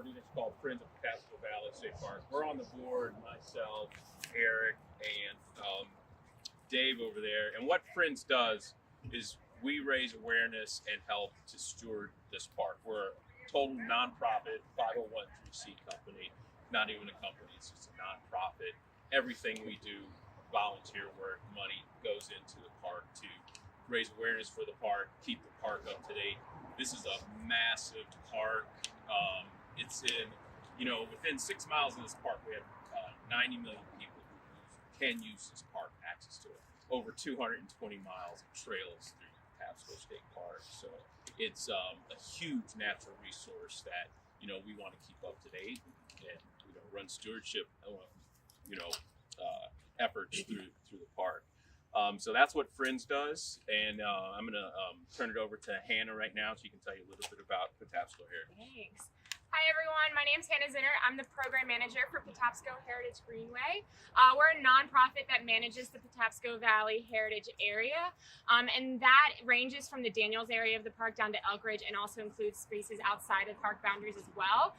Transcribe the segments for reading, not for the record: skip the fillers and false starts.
organization called Friends of Patapsco Valley State Park. We're on the board, myself, Eric, and Dave over there. And what Friends does is we raise awareness and help to steward this park. We're a total nonprofit 501c company, not even a company, it's just a nonprofit. Everything we do, volunteer work, money goes into the park to raise awareness for the park, keep the park up to date. This is a massive park. It's in, within 6 miles of this park, we have 90 million people who can use this park, access to it. Over 220 miles of trails through Patapsco State Park. So it's a huge natural resource that, we want to keep up to date and, run stewardship, efforts through the park. So that's what Friends does, and I'm going to turn it over to Hannah right now so you can tell you a little bit about Patapsco Heritage. Thanks. Hi everyone, my name is Hannah Zinner. I'm the program manager for Patapsco Heritage Greenway. We're a nonprofit that manages the Patapsco Valley Heritage area, and that ranges from the Daniels area of the park down to Elkridge and also includes spaces outside of park boundaries as well.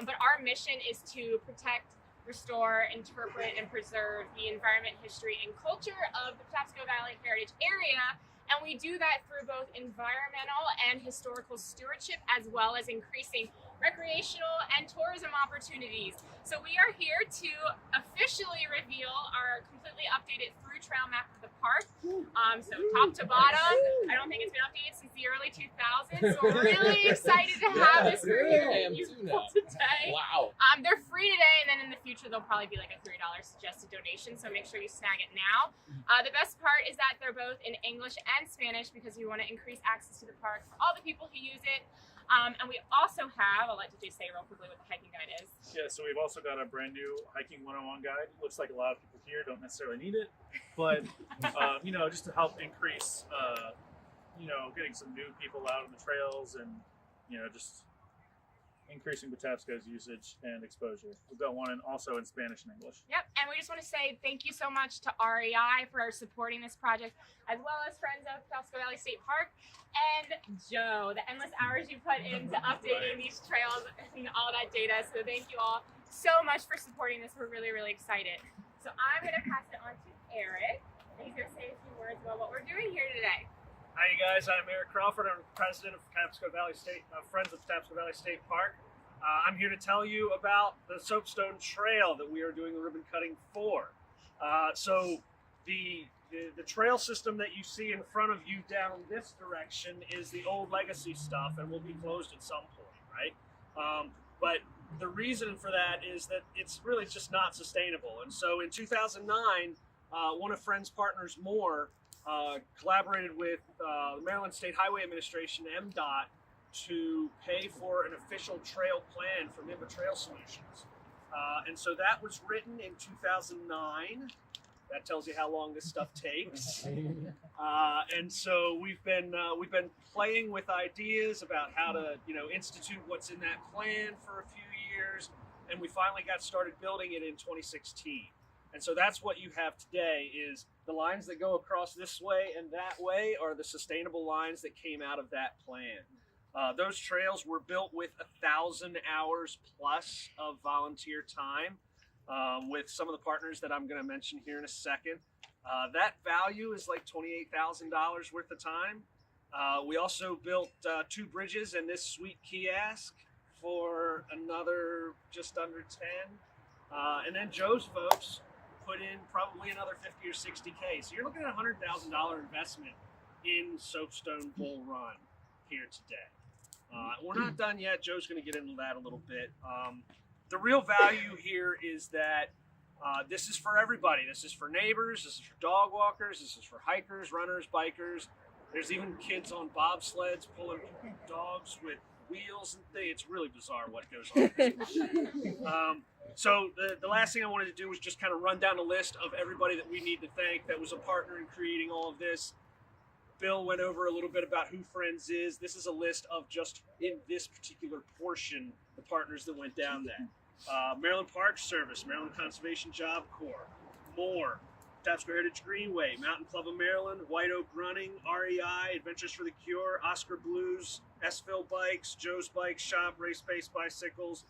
But our mission is to protect, restore, interpret, and preserve the environment, history, and culture of the Patapsco Valley Heritage area. And we do that through both environmental and historical stewardship, as well as increasing recreational and tourism opportunities. So we are here to officially reveal our completely updated through trail map of the park. So top to bottom, I don't think it's been updated since the early 2000s. So we're really excited to have this for you today. Wow. They're free today, and then in the future they'll probably be like a $3 suggested donation. So make sure you snag it now. The best part is that they're both in English and Spanish because we want to increase access to the park for all the people who use it. And we also have, I'll let DJ say real quickly what the hiking guide is. Yeah, so we've also got a brand new hiking 101 guide. Looks like a lot of people here don't necessarily need it, but just to help increase, getting some new people out on the trails and, just increasing Patapsco's usage and exposure. We've got one also in Spanish and English. Yep, and we just want to say thank you so much to REI for supporting this project, as well as Friends of Patapsco Valley State Park, and Joe, the endless hours you put into updating these trails and all that data. So thank you all so much for supporting this. We're really, really excited. So I'm going to pass it on to Eric, and he's going to say a few words about what we're doing here today. Hi, you guys. I'm Eric Crawford. I'm president of Patapsco Valley State, Friends of Patapsco Valley State Park. I'm here to tell you about the Soapstone Trail that we are doing the ribbon cutting for. So the trail system that you see in front of you down this direction is the old legacy stuff and will be closed at some point, right? But the reason for that is that it's really just not sustainable. And so in 2009, one of Friends' partners, Moore, collaborated with the Maryland State Highway Administration, MDOT, to pay for an official trail plan from Nimba Trail Solutions. And so that was written in 2009. That tells you how long this stuff takes. And so we've been playing with ideas about how to institute what's in that plan for a few years, and we finally got started building it in 2016. And so that's what you have today is the lines that go across this way and that way are the sustainable lines that came out of that plan. Those trails were built with 1,000 hours plus of volunteer time with some of the partners that I'm going to mention here in a second. That value is like $28,000 worth of time. We also built 2 bridges and this sweet kiosk for another just under 10. And then Joe's folks put in probably another 50 or 60K. So you're looking at a $100,000 investment in Soapstone Bull Run here today. We're not done yet. Joe's going to get into that a little bit. The real value here is that this is for everybody. This is for neighbors. This is for dog walkers. This is for hikers, runners, bikers. There's even kids on bobsleds pulling dogs with wheels and things. It's really bizarre what goes on. So the last thing I wanted to do was just kind of run down a list of everybody that we need to thank that was a partner in creating all of this. Bill went over a little bit about who Friends is. This is a list of just in this particular portion, the partners that went down there. Maryland Park Service, Maryland Conservation Job Corps, Moore, Patapsco Heritage Greenway, Mountain Club of Maryland, White Oak Running, REI, Adventures for the Cure, Oscar Blues, S-Ville Bikes, Joe's Bike Shop, Race Base Bicycles,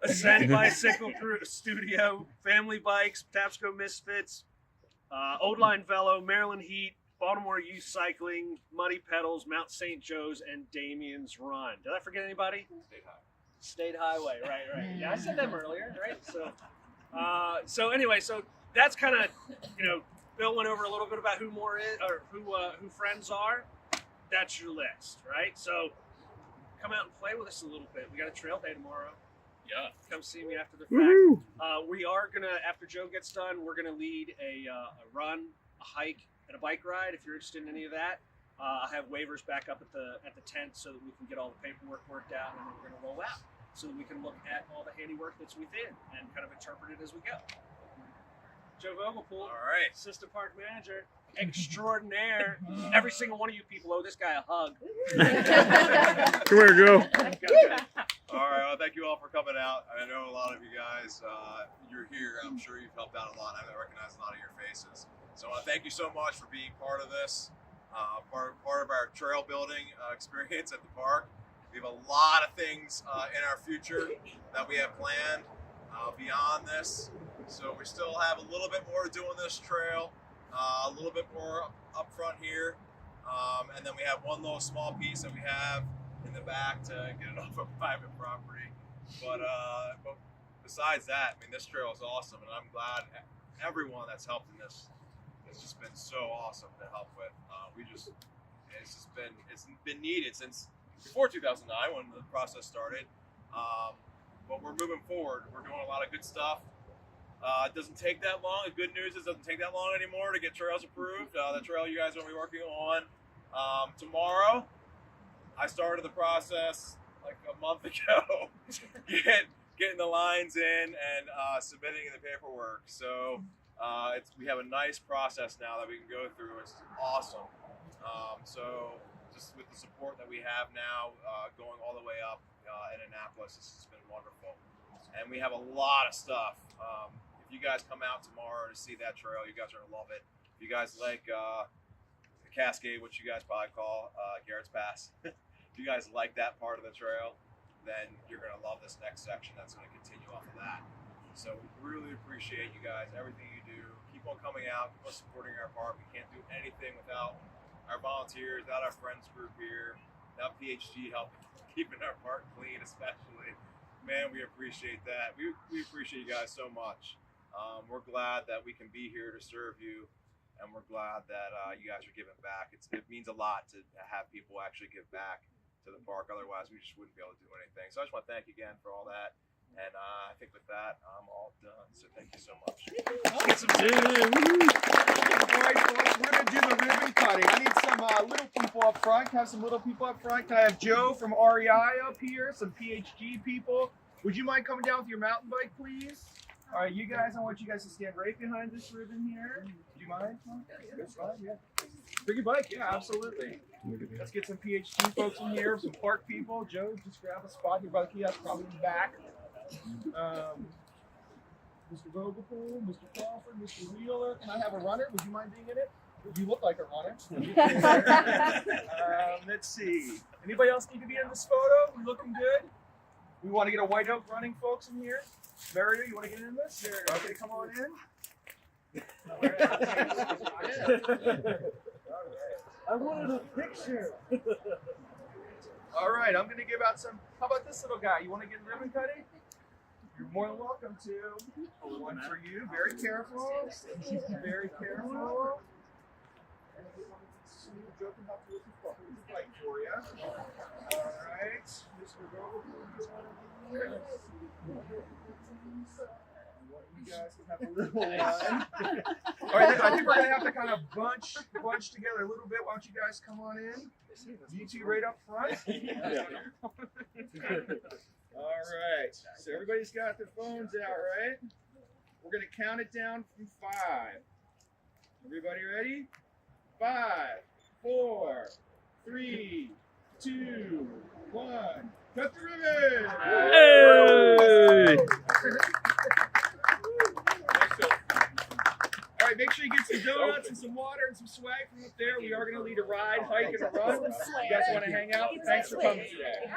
Ascent Bicycle Crew Studio, Family Bikes, Patapsco Misfits, Old Line Velo, Maryland Heat, Baltimore Youth Cycling, Muddy Pedals, Mount St. Joe's, and Damien's Run. Did I forget anybody? State Highway, right. Yeah, I said them earlier, right? So anyway, so that's kind of, Bill went over a little bit about who who friends are. That's your list, right? So come out and play with us a little bit. We got a trail day tomorrow. Yeah. Come see me after the fact. We are gonna, after Joe gets done, we're gonna lead a run, a hike, and a bike ride. If you're interested in any of that, I have waivers back up at the tent so that we can get all the paperwork worked out, and then we're gonna roll out so that we can look at all the handiwork that's within and kind of interpret it as we go. Joe Vogelpool, All right. assistant park manager extraordinaire. Every single one of you people owe this guy a hug. Come here, Joe. All right. Well, thank you all for coming out. I know a lot of you guys, you're here. I'm sure you've helped out a lot. I recognize a lot of your faces. So I want to thank you so much for being part of this, part of our trail building experience at the park. We have a lot of things in our future that we have planned beyond this. So we still have a little bit more to do on this trail, a little bit more up front here. And then we have one little small piece that we have in the back to get it off of private property. But besides that, I mean, this trail is awesome, and I'm glad everyone that's helped in this has just been so awesome to help with. It's been needed since before 2009 when the process started. But we're moving forward. We're doing a lot of good stuff. It doesn't take that long. The good news is it doesn't take that long anymore to get trails approved. The trail you guys are going to be working on tomorrow. I started the process like a month ago, getting the lines in and submitting the paperwork. So we have a nice process now that we can go through. It's awesome. So just with the support that we have now, going all the way up in Annapolis, this has been wonderful. And we have a lot of stuff. If you guys come out tomorrow to see that trail, you guys are gonna love it. If you guys like the Cascade, which you guys probably call Garrett's Pass, if you guys like that part of the trail, then you're gonna love this next section that's gonna continue off of that. So we really appreciate you guys, everything you do. Keep on coming out, keep on supporting our park. We can't do anything without our volunteers, without our friends group here, without PHG helping keeping our park clean, especially. Man, we appreciate that. We appreciate you guys so much. We're glad that we can be here to serve you, and we're glad that you guys are giving back. It means a lot to have people actually give back to the park. Otherwise, we just wouldn't be able to do anything. So I just want to thank you again for all that. And I think with that, I'm all done. So thank you so much. Get some All right, folks, we're going to do the ribbon cutting. I need some little people up front. Can I have some little people up front? Can I have Joe from REI up here? Some PHG people. Would you mind coming down with your mountain bike, please? All right, you guys, I want you guys to stand right behind this ribbon here. Do you mind? That's fine, yeah. Bring your bike, yeah, absolutely. Let's get some PHG folks in here, some park people. Joe, just grab a spot here by the kiosk, probably in the back. Mr. Vogelpool, Mr. Crawford, Mr. Wheeler. Can I have a runner? Would you mind being in it? You look like a runner. Let's see. Anybody else need to be in this photo? We looking good? We want to get a White Oak running folks in here. Meredith, you want to get in this? Sure. Okay, come on in. I wanted a picture. All right, I'm going to give out some. How about this little guy? You want to get ribbon cutting? You're more than welcome to. One for you. Very careful. Very careful. Joe can help you with the bike for you. All right, Mr. Vogelpool. You guys can have a little one. All right, I think we're gonna have to kind of bunch together a little bit. Why don't you guys come on in? You two right up front. All right. So everybody's got their phones out, right? We're gonna count it down from 5. Everybody ready? 5, 4, 3, 2, 1. Cut the ribbon! Hey! All right, make sure you get some donuts and some water and some swag from up there. We are going to lead a ride, hike, and a run. You guys want to hang out? Thanks for coming today.